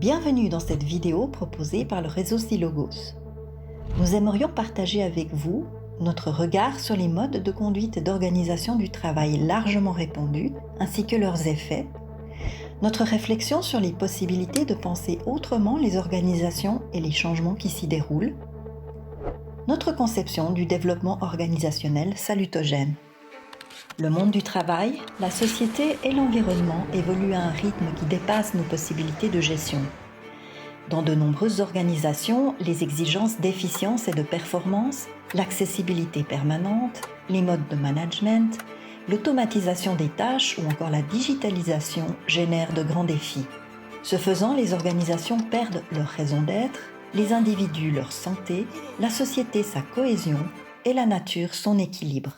Bienvenue dans cette vidéo proposée par le réseau Silogos. Nous aimerions partager avec vous notre regard sur les modes de conduite et d'organisation du travail largement répandus, ainsi que leurs effets, notre réflexion sur les possibilités de penser autrement les organisations et les changements qui s'y déroulent, notre conception du développement organisationnel salutogène. Le monde du travail, la société et l'environnement évoluent à un rythme qui dépasse nos possibilités de gestion. Dans de nombreuses organisations, les exigences d'efficience et de performance, l'accessibilité permanente, les modes de management, l'automatisation des tâches ou encore la digitalisation génèrent de grands défis. Ce faisant, les organisations perdent leur raison d'être, les individus leur santé, la société sa cohésion et la nature son équilibre.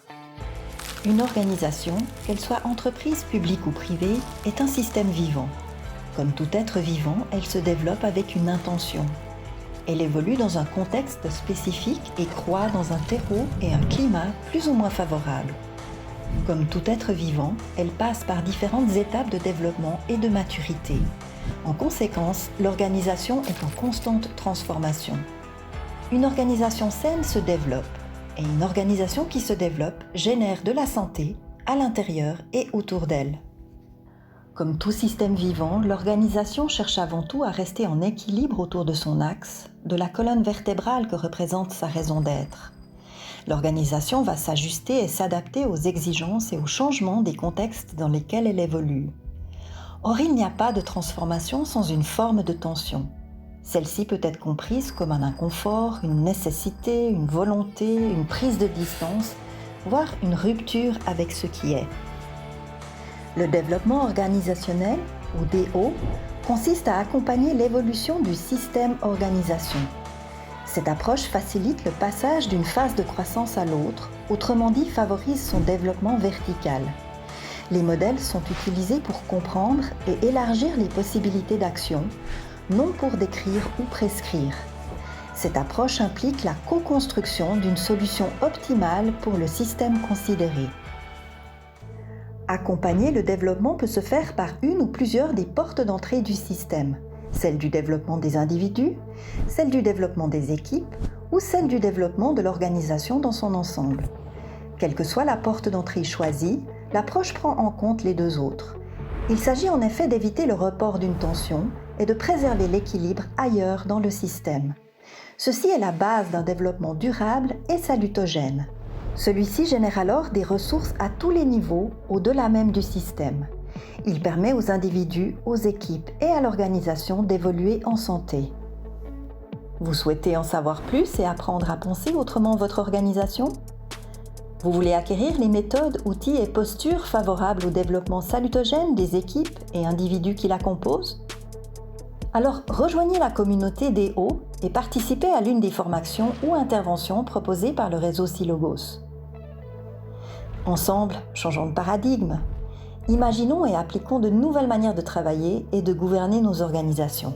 Une organisation, qu'elle soit entreprise, publique ou privée, est un système vivant. Comme tout être vivant, elle se développe avec une intention. Elle évolue dans un contexte spécifique et croît dans un terreau et un climat plus ou moins favorables. Comme tout être vivant, elle passe par différentes étapes de développement et de maturité. En conséquence, l'organisation est en constante transformation. Une organisation saine se développe. Et une organisation qui se développe génère de la santé à l'intérieur et autour d'elle. Comme tout système vivant, l'organisation cherche avant tout à rester en équilibre autour de son axe, de la colonne vertébrale que représente sa raison d'être. L'organisation va s'ajuster et s'adapter aux exigences et aux changements des contextes dans lesquels elle évolue. Or, il n'y a pas de transformation sans une forme de tension. Celle-ci peut être comprise comme un inconfort, une nécessité, une volonté, une prise de distance, voire une rupture avec ce qui est. Le développement organisationnel, ou DO, consiste à accompagner l'évolution du système organisation. Cette approche facilite le passage d'une phase de croissance à l'autre, autrement dit favorise son développement vertical. Les modèles sont utilisés pour comprendre et élargir les possibilités d'action, non pour décrire ou prescrire. Cette approche implique la co-construction d'une solution optimale pour le système considéré. Accompagner le développement peut se faire par une ou plusieurs des portes d'entrée du système, celle du développement des individus, celle du développement des équipes ou celle du développement de l'organisation dans son ensemble. Quelle que soit la porte d'entrée choisie, l'approche prend en compte les deux autres. Il s'agit en effet d'éviter le report d'une tension et de préserver l'équilibre ailleurs dans le système. Ceci est la base d'un développement durable et salutogène. Celui-ci génère alors des ressources à tous les niveaux, au-delà même du système. Il permet aux individus, aux équipes et à l'organisation d'évoluer en santé. Vous souhaitez en savoir plus et apprendre à penser autrement votre organisation ? Vous voulez acquérir les méthodes, outils et postures favorables au développement salutogène des équipes et individus qui la composent ? Alors rejoignez la communauté DO et participez à l'une des formations ou interventions proposées par le réseau Silogos. Ensemble, changeons de paradigme. Imaginons et appliquons de nouvelles manières de travailler et de gouverner nos organisations.